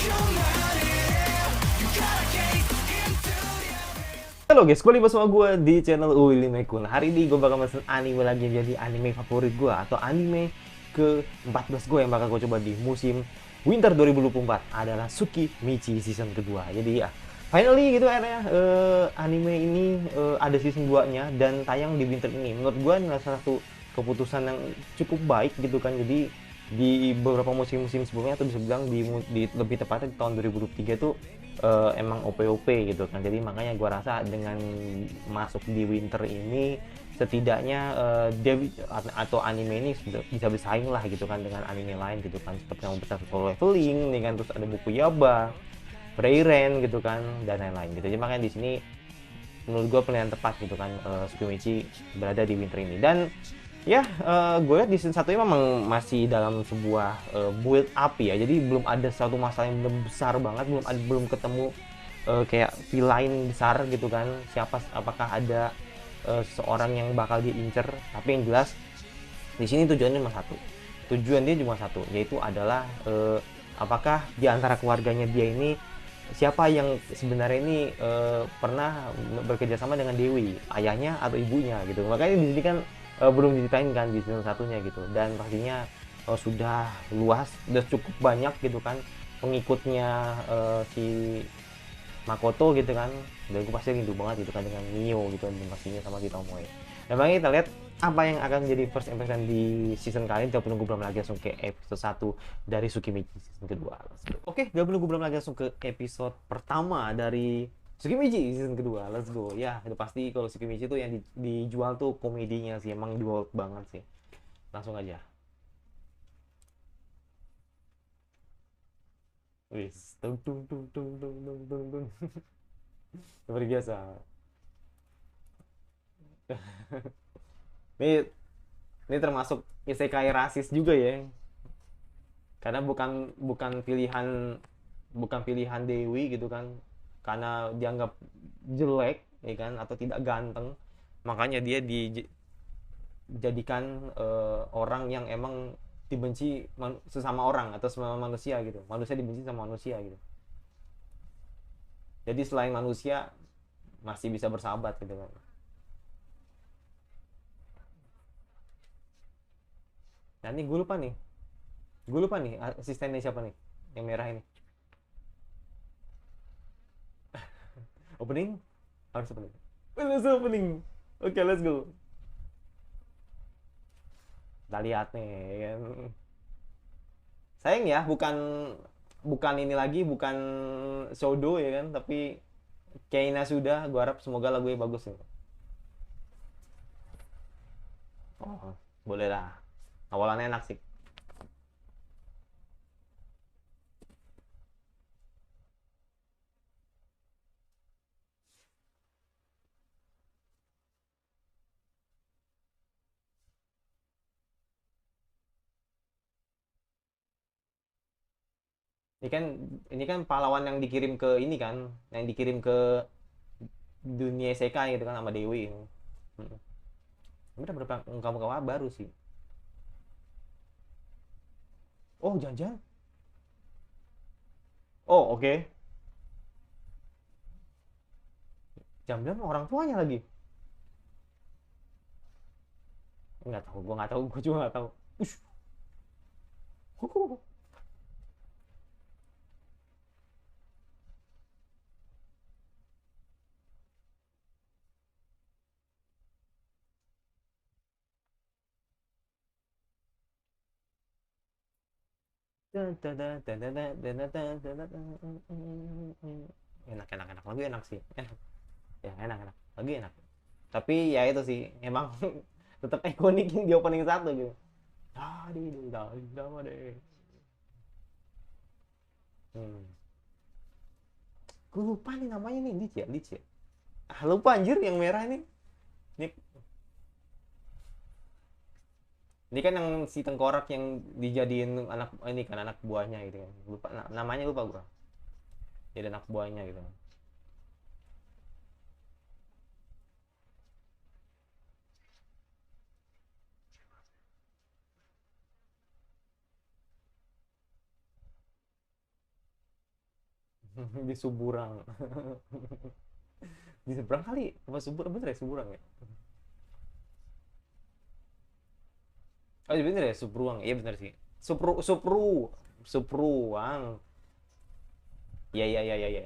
Halo guys, kembali bersama gue di channel Willy Mekun. Hari ini gue bakal mesen anime lagi yang jadi anime favorit gue atau anime ke-14 gue yang bakal gue coba di musim Winter 2024 adalah Tsuki Michi season kedua. Jadi ya, finally gitu akhirnya anime ini ada season 2-nya dan tayang di winter ini. Menurut gue ini adalah salah satu keputusan yang cukup baik gitu kan. Jadi di beberapa musim-musim sebelumnya atau bisa bilang di lebih tepatnya di tahun 2023 tuh emang OP-OP gitu kan. Jadi makanya gue rasa dengan masuk di winter ini setidaknya dia atau anime ini bisa bersaing lah gitu kan dengan anime lain gitu kan, seperti yang besar Solo Leveling nih kan, terus ada buku Yaba, Frieren gitu kan, dan lain-lain gitu. Jadi makanya di sini menurut gue pilihan tepat gitu kan, Tsukimichi berada di winter ini. Dan ya gue lihat di season 1 memang masih dalam sebuah build up ya, jadi belum ada suatu masalah yang belum besar banget, belum ketemu kayak villain besar gitu kan, apakah ada seseorang yang bakal diincer. Tapi yang jelas di sini tujuan dia cuma satu, yaitu adalah apakah di antara keluarganya dia ini siapa yang sebenarnya ini pernah bekerja sama dengan Dewi, ayahnya atau ibunya gitu. Makanya di sini kan belum diceritain kan di season satunya gitu. Dan pastinya sudah luas, sudah cukup banyak gitu kan pengikutnya si Makoto gitu kan. Dan gue pasti rindu banget gitu kan dengan Mio gitu, dan pastinya sama si Tomoe. Dan makanya kita lihat apa yang akan menjadi first impression di season kali ini. Jangan menunggu belum lagi, langsung ke episode 1 dari Tsukimichi season kedua. Oke, gak menunggu belum lagi, langsung ke episode pertama dari Tsukimichi season kedua. Let's go. Ya, itu pasti kalau Tsukimichi itu yang dijual tuh komedinya sih, emang dijual banget sih. Langsung aja. Wis, tung tung tung tung tung tung tung tung. Seperti biasa. Ini ini termasuk isekai rasis juga ya. Karena bukan pilihan Dewi gitu kan, karena dianggap jelek ya kan, atau tidak ganteng, makanya dia dijadikan orang yang emang dibenci sesama orang atau sama manusia gitu, manusia dibenci sama manusia gitu. Jadi selain manusia masih bisa bersahabat gitu kan. Nah ini gue lupa nih asistennya siapa nih yang merah ini. Opening harus opening. Let's opening. Oke, okay, let's go. Kita lihat nih kan. Sayang ya, bukan bukan ini lagi, bukan Sodo ya kan, tapi Keina sudah. Gue harap semoga lagunya bagus nih. Oh, boleh lah. Awalannya enak sih. Ini kan ini kan pahlawan yang dikirim ke ini kan, yang dikirim ke dunia isekai gitu kan sama Dewi. Hmm. Ini udah berapa ungkap-ungkap baru sih. Oh, jangan-jangan. Oh, oke. Okay. Jam-jam orang tuanya lagi. Nggak tahu, gue nggak tahu, gue juga nggak tahu. Ush. Enak, enak, enak, lagu enak sih, enak ya, enak, enak, lagu enak. Tapi ya itu sih emang tetap ikonik di opening satu gitu. Tadi udah deh. hmm. Gue lupa nih namanya nih, Lich ya. Lupa anjir yang merah ini ini kan yang si tengkorak yang dijadiin anak ini kan, anak buahnya gitu kan. Lupa namanya, lupa gue, jadi anak buahnya gitu. Di Suburang. Di seberang kali apa Suburang, bener ya Suburang ya? Oh iya bener ya Subruang, iya bener sih. Supruang. Iya iya iya iya iya.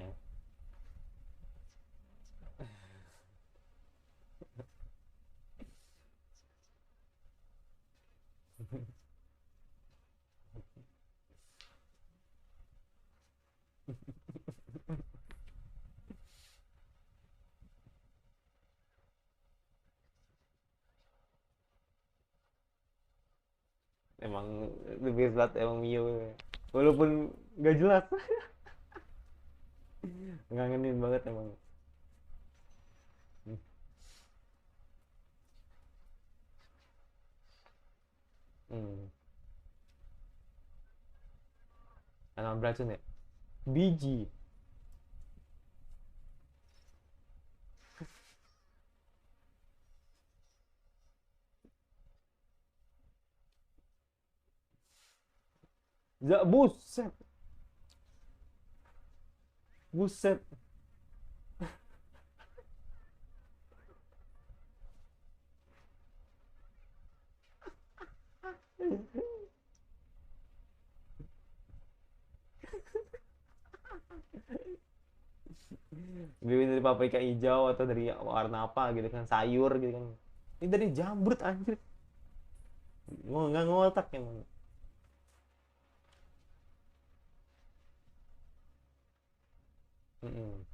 Emang the best banget emang Mio. Walaupun nggak jelas, ngangenin banget emang. Hmm. Anak beracun ya? Biji. Buset. Buset. Bibit dari paprika hijau atau dari warna apa gitu kan, sayur gitu kan. Ini dari jamrut anjir. Nggak ngotak emang. Mm-mm.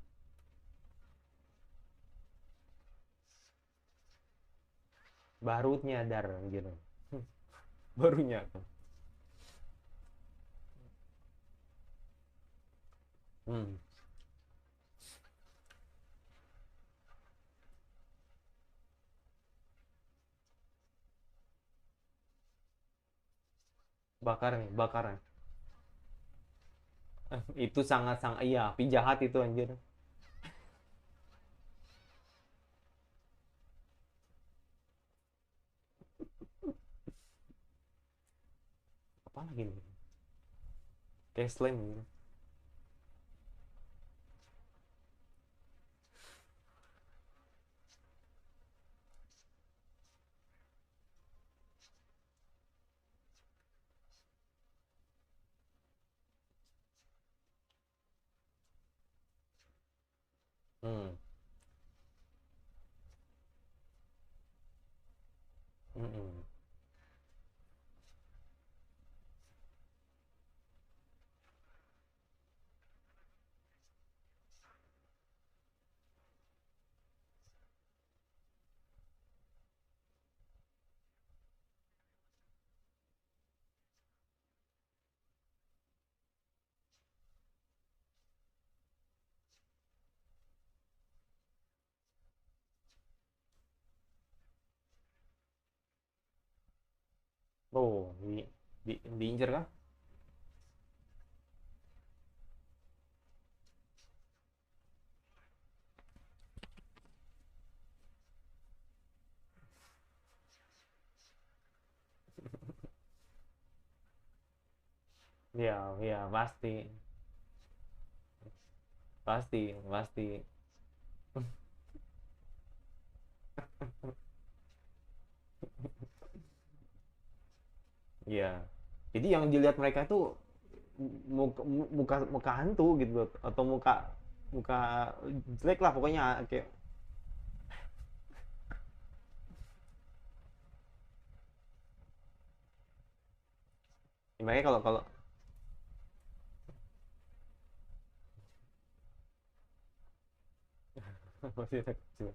Baru nyadar gitu. Baru nyadar. Hmm. Bakar nih, bakar. Itu sangat sangat iya, penjahat itu anjir. Apa lagi nih? Kayak slime gitu. Hmm. Mm-mm. Oh, diincer kah? Iya, iya, pasti. Pasti, pasti. Iya. Jadi yang dilihat mereka tuh muka muka hantu gitu loh. Atau muka muka jelek lah pokoknya kayak. Mereka kalau kalau masih kecil.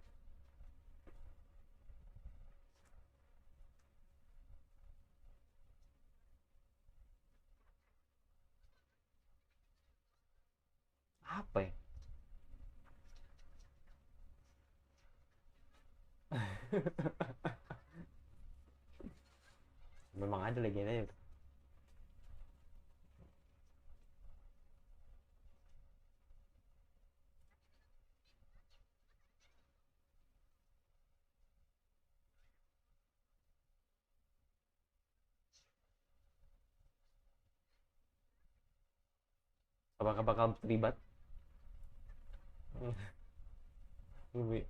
Apa ya? Memang ada legendanya. Apakah bakal terlibat? Lebih.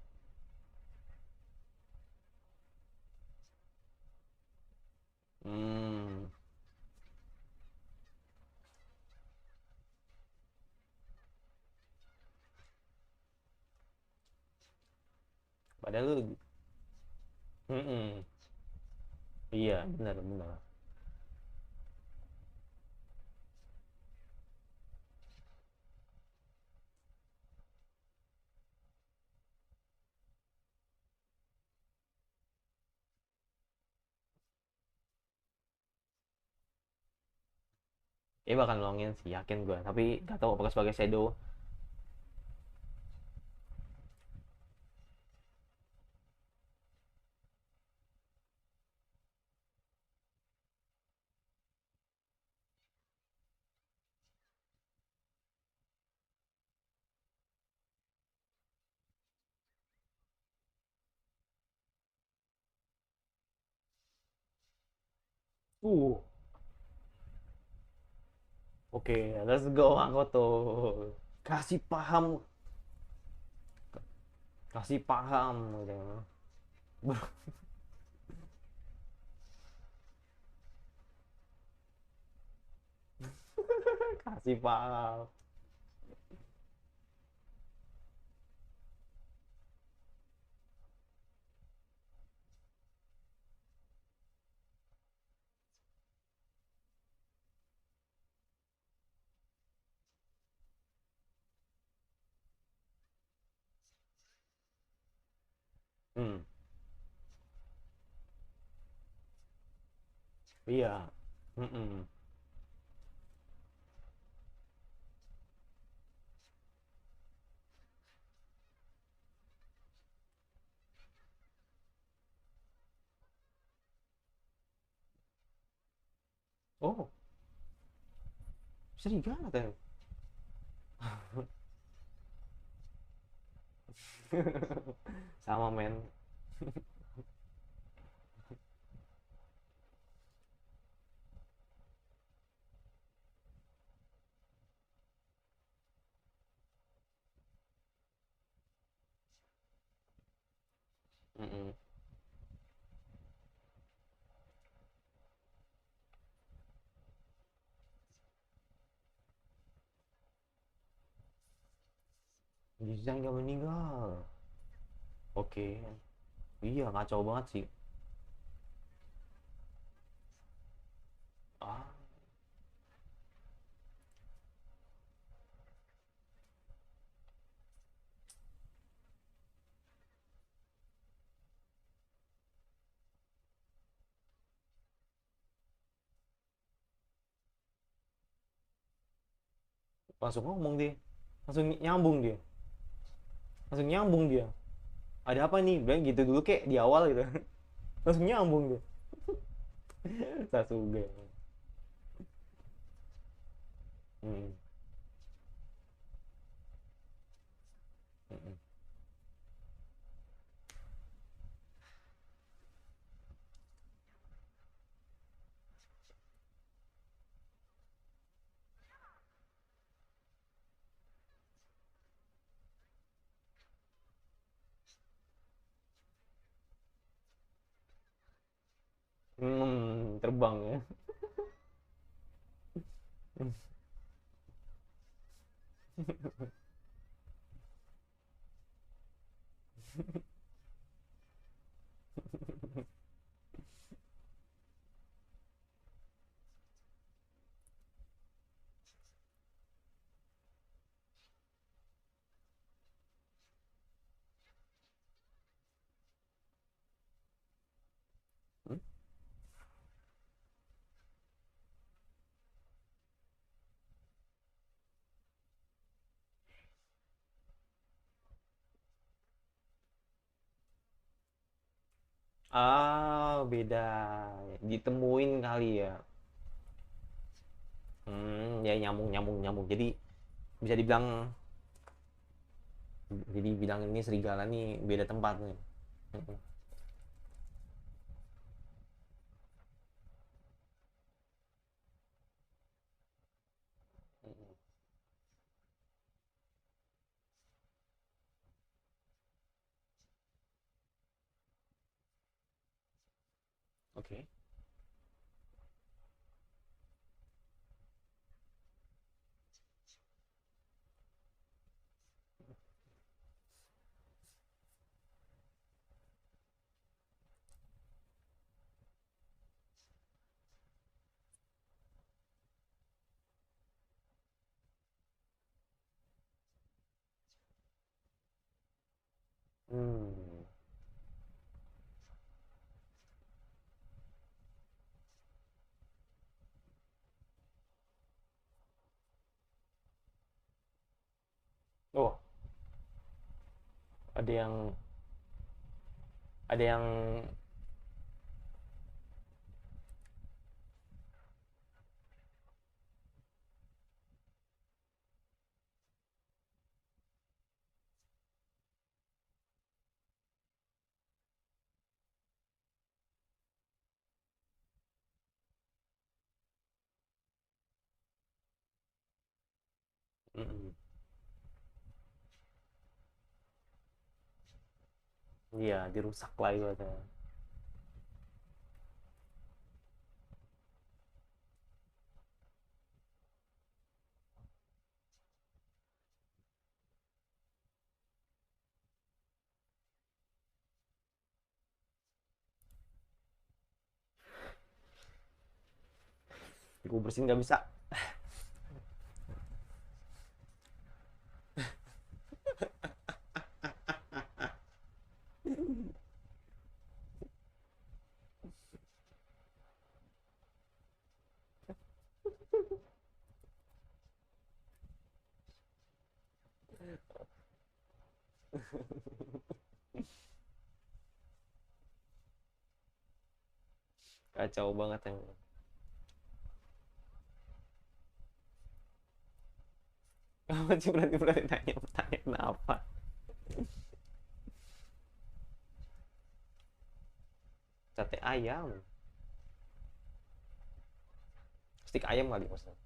Hmm. Padahal lu. Mm-mm. Iya, benar benar. Bakal nolongin sih, yakin gue. Tapi gak tahu apakah sebagai shadow. Uh, oke, let's go aku tuh. Kasih paham, kasih paham gitu. Kasih paham. Hmm, iya. Mm-mm. Oh, serigala tuh. Sama men. Mm-mm. Jizang gak meninggal. Oke. Iya, kacau banget sih. Ah, langsung ngomong dia. Langsung nyambung dia. Langsung nyambung dia. Ada apa nih? Bilang gitu dulu kayak di awal gitu. Langsung nyambung dia. Sasuke. Hmm. Hmm. Terbang ya. Hmm? Ah, beda. Ditemuin kali ya. Ya nyambung nyambung nyambung. Jadi bisa dibilang, jadi bilang ini serigala nih beda tempat nih. Mm-mm. Mm-mm. Oke. Hmm. Oh, ada yang ada yang mm-mm. Iya, dirusak lah itu. Gue bersihin nggak bisa. Kacau banget yang. Kamu sih berarti nanya pertanyaan apa? Sate ayam. Stik ayam kali maksudnya.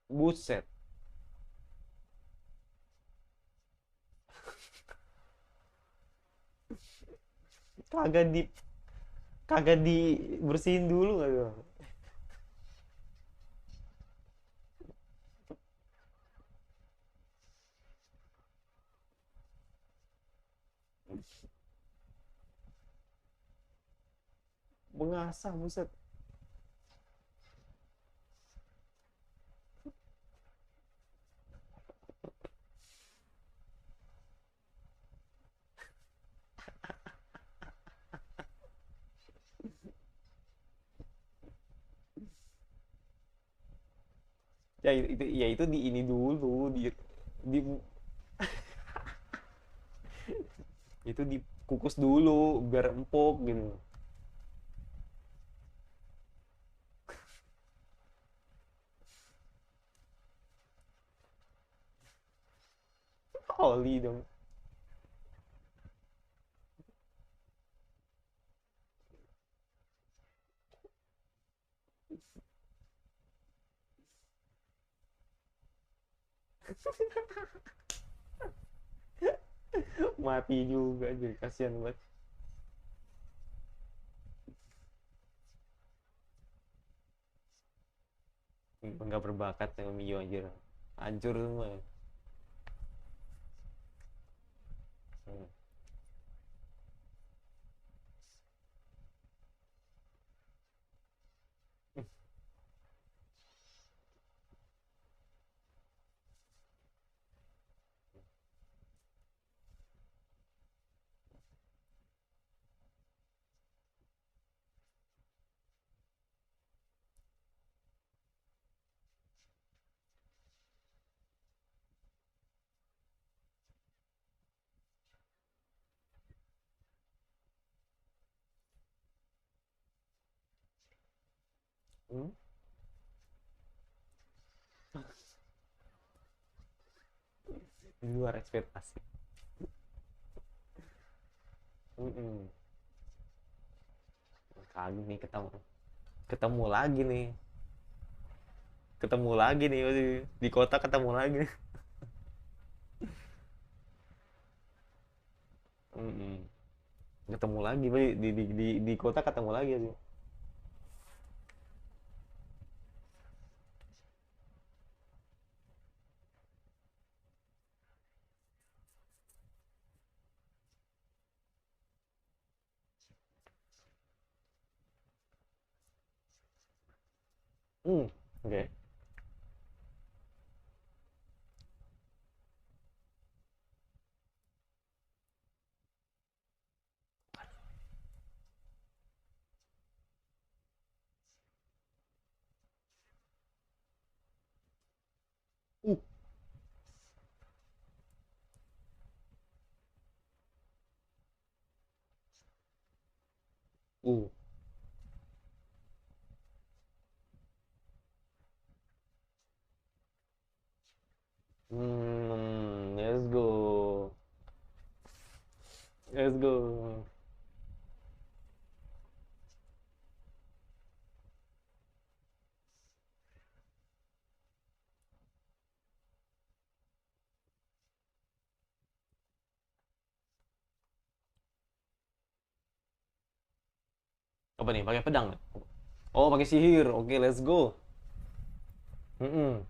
Buset. Kagak di kagak dibersihin dulu nggak tuh? Mengasah buset. Ya itu ya itu di ini dulu di itu dikukus dulu biar empuk gitu. Oli dong. Mati juga jadi kasihan banget. Nggak berbakat sama Mio anjir. Hancur semua. Hmm. Hmm? Di luar ekspektasi. Mm-mm. Kali nih ketemu lagi nih. Ketemu lagi nih di kota ketemu lagi. Mm-mm. Ketemu lagi, Pak. Di kota ketemu lagi sih. Hmm, oke. Uh, uh. Let's go. Let's go. Apa nih? Pakai pedang? Oh, pakai sihir. Oke, let's go. Mm-mm.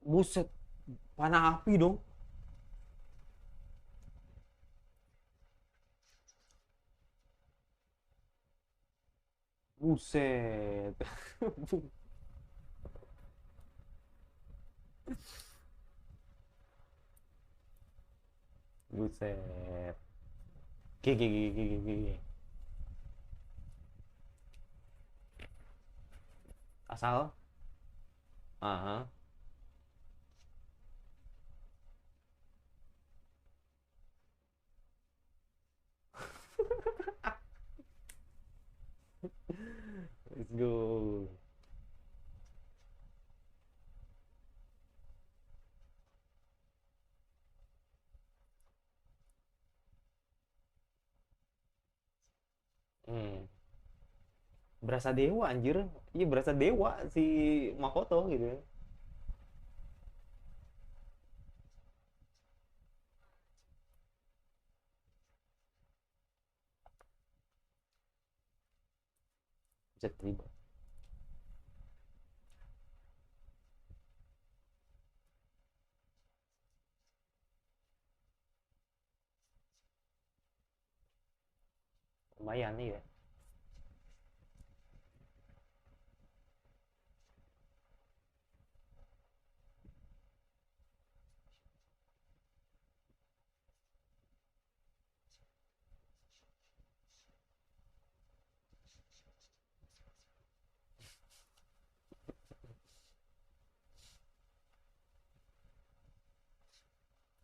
Buset, panah api dong. Buset. Buset. Gigi, gigi, gigi, gigi. Asal? Aha. Let's go. Hmm. Berasa dewa anjir. Iya, berasa dewa si Makoto gitu. Buset, tiba. Lumayan nih ya.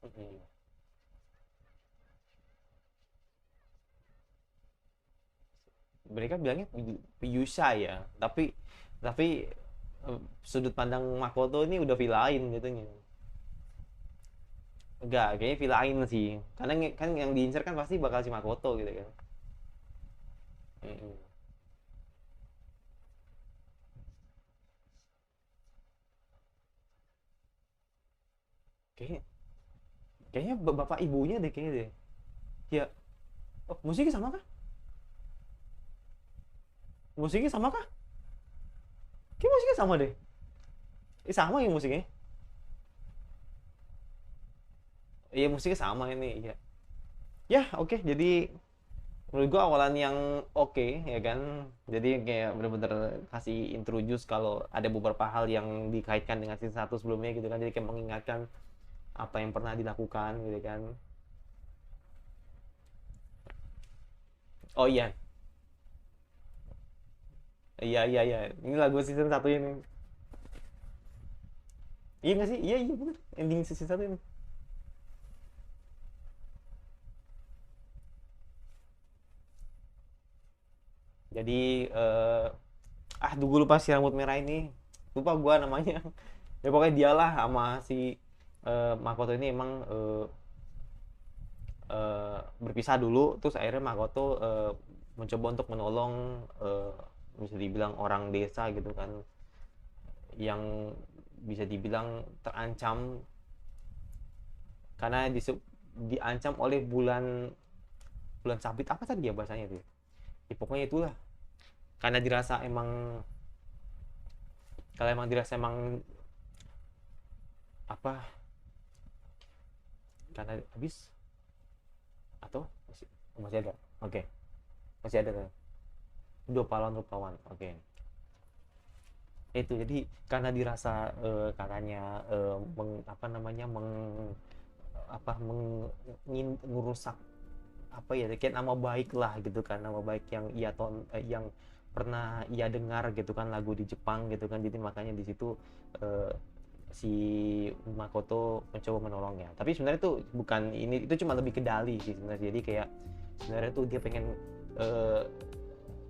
Mm-mm. Mereka bilangnya Yusha ya, tapi sudut pandang Makoto ini udah villain gitu. Enggak, kayaknya villain sih. Karena kan yang diincar kan pasti bakal si Makoto gitu kan. Mm-mm. Kayaknya, kayaknya bapak ibunya deh kayaknya deh. Ya, oh, musiknya sama kah? Musiknya sama kah? Kayaknya musiknya sama deh. Sama ya musiknya. Iya, musiknya sama ini. Iya. Ya, oke. Jadi menurut gua awalan yang oke, ya kan. Jadi kayak bener-bener kasih introduce kalau ada beberapa hal yang dikaitkan dengan season 1 sebelumnya gitu kan. Jadi kayak mengingatkan apa yang pernah dilakukan gitu kan. Oh iya. Iya, iya, iya. Ini lagu season satu ini. Iya nggak sih? Iya, iya bener. Ending season satu ini. Jadi gue lupa si rambut merah ini. Lupa gua namanya. Ya pokoknya dialah sama si Makoto ini emang berpisah dulu, terus akhirnya Makoto mencoba untuk menolong bisa dibilang orang desa gitu kan, yang bisa dibilang terancam karena diancam oleh bulan sabit, apa tadi ya bahasanya itu ya, pokoknya itulah, karena dirasa emang, kalau emang dirasa emang apa, karena habis atau masih ada, oke. Masih ada kan, dua pahlawan rupawan, oke. Itu jadi karena dirasa katanya apa namanya ngerusak apa ya, kayak nama baik lah gitu kan, nama baik yang yang pernah ia dengar gitu kan, lagu di Jepang gitu kan. Jadi makanya di situ eh, si Makoto mencoba menolongnya, tapi sebenarnya tuh bukan ini, itu cuma lebih ke dali sih sebenarnya. Jadi kayak sebenarnya tuh dia pengen eh,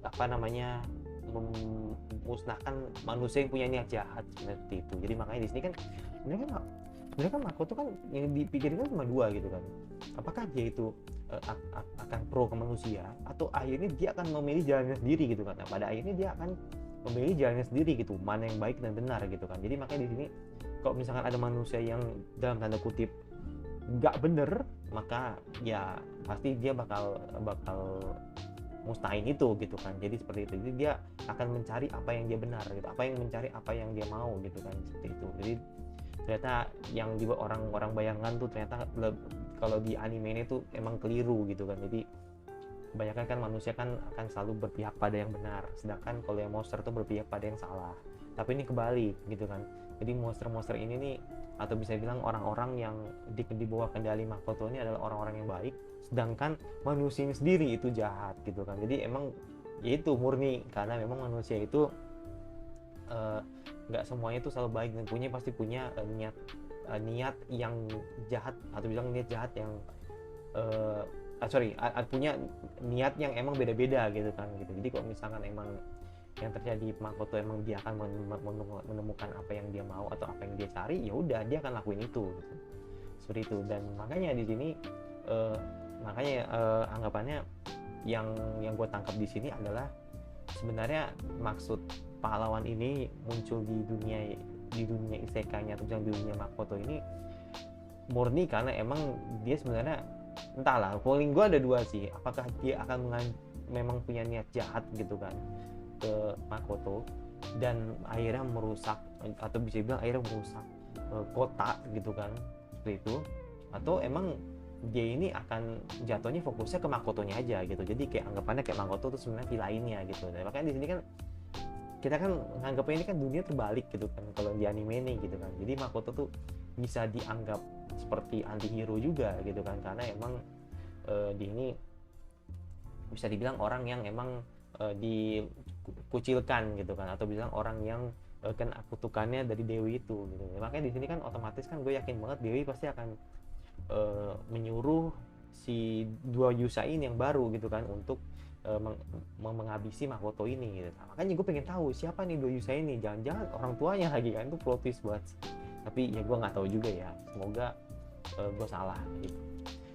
apa namanya memusnahkan manusia yang punya niat jahat seperti itu. Jadi makanya di sini kan sebenarnya kan Makoto kan yang dipikirkan cuma dua gitu kan, apakah dia itu akan pro ke manusia atau akhirnya dia akan memilih jalannya sendiri gitu kan. Nah, pada akhirnya dia akan memilih jalannya sendiri gitu, mana yang baik dan benar gitu kan. Jadi makanya di sini kalau misalkan ada manusia yang dalam tanda kutip nggak bener, maka ya pasti dia bakal mustain itu gitu kan. Jadi seperti itu, jadi dia akan mencari apa yang dia benar gitu, mencari apa yang dia mau gitu kan, seperti itu. Jadi ternyata yang juga orang-orang bayangkan tuh ternyata kalau di anime ini tuh emang keliru gitu kan. Jadi kebanyakan kan manusia kan akan selalu berpihak pada yang benar, sedangkan kalau yang monster tuh berpihak pada yang salah. Tapi ini kebalik gitu kan. Jadi monster-monster ini nih, atau bisa bilang orang-orang yang di bawah kendali Makoto ini adalah orang-orang yang baik, sedangkan manusia ini sendiri itu jahat gitu kan. Jadi emang ya itu murni karena memang manusia itu nggak semuanya itu selalu baik, dan pasti punya niat yang jahat, atau bilang niat jahat yang punya niat yang emang beda-beda gitu kan gitu. Jadi kalau misalkan emang yang terjadi Makoto emang dia akan menemukan apa yang dia mau atau apa yang dia cari, ya udah dia akan lakuin itu gitu. Seperti itu. Dan makanya di sini anggapannya yang gue tangkap di sini adalah sebenarnya maksud pahlawan ini muncul di dunia isekai-nya atau di dunia Makoto ini murni karena emang dia sebenarnya, entahlah, feeling gue ada dua sih, apakah dia akan memang punya niat jahat gitu kan ke Makoto dan akhirnya merusak, atau bisa bilang akhirnya merusak kota gitu kan, seperti itu, atau emang dia ini akan jatuhnya fokusnya ke Makotonya aja gitu. Jadi kayak anggapannya kayak Makoto tuh sebenarnya villainnya gitu. Dan makanya di sini kan kita kan nganggapnya ini kan dunia terbalik gitu kan kalau di anime ini gitu kan. Jadi Makoto tuh bisa dianggap seperti anti-hero juga gitu kan, karena emang di ini bisa dibilang orang yang emang dikucilkan gitu kan, atau bilang orang yang kena kutukannya dari Dewi itu gitu. Makanya di sini kan otomatis kan gue yakin banget Dewi pasti akan menyuruh si dua Yusain yang baru gitu kan untuk menghabisi Makoto ini gitu. Nah, makanya gue pengen tahu siapa nih dua Yusain ini, jangan-jangan orang tuanya lagi kan, itu plot twist buat. Tapi ya gue nggak tahu juga ya, semoga gue salah gitu.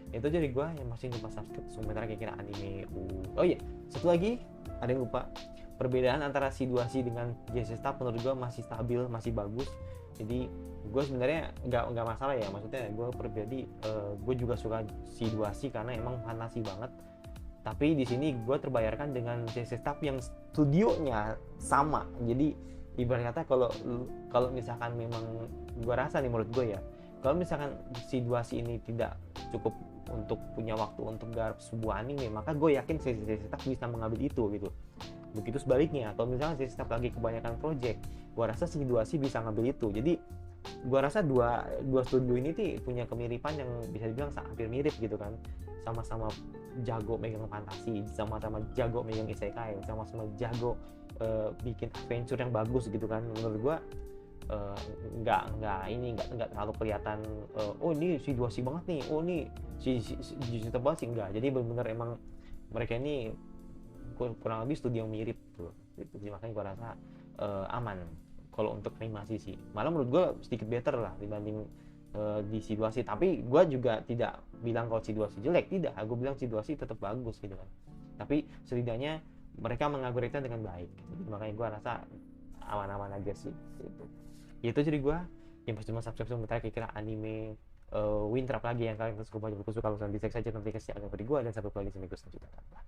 Itu jadi gue yang masih lupa subscribe sementara kira-kira anime. Oh iya, satu lagi ada yang lupa, perbedaan antara Shidoashi dengan JC Staff menurut gue masih stabil, masih bagus. Jadi gue sebenarnya nggak masalah ya, maksudnya gue pribadi gue juga suka Shidoashi karena emang fantasi banget. Tapi di sini gue terbayarkan dengan JC Staff yang studionya sama. Jadi ibarat kata kalau misalkan memang gue rasa nih, menurut gue ya, kalau misalkan Shidoashi ini tidak cukup untuk punya waktu untuk garap sebuah anime, maka gue yakin JC Staff bisa mengambil itu gitu. Begitu sebaliknya, atau misalnya JC Staff lagi kebanyakan project, gue rasa Shidoashi bisa ngambil itu. Jadi gue rasa dua studio ini tuh punya kemiripan yang bisa dibilang hampir mirip gitu kan, sama-sama jago megang fantasi, sama-sama jago megang isekai, sama-sama jago bikin adventure yang bagus gitu kan. Menurut gue nggak terlalu kelihatan oh ini Shidoashi banget nih, oh ini si banget sih, enggak. Jadi benar-benar emang mereka ini kurang lebih studio yang mirip tuh gitu. Jadi makanya gue rasa aman kalau untuk animasi sih, malah menurut gue sedikit better lah dibanding di Shidoashi. Tapi gue juga tidak bilang kalau Shidoashi jelek, tidak, gue bilang Shidoashi tetap bagus gitu kan, tapi setidaknya mereka mengupgrade dengan baik. Jadi makanya gue rasa aman-aman aja sih gitu. itu jadi gue yang pas cuma subscribe sebentar kira-kira anime Winter apa lagi yang kalian suka banyak suka. Kalau misalnya bisa saja nanti kasih agak gue, dan sampai jumpa di video selanjutnya.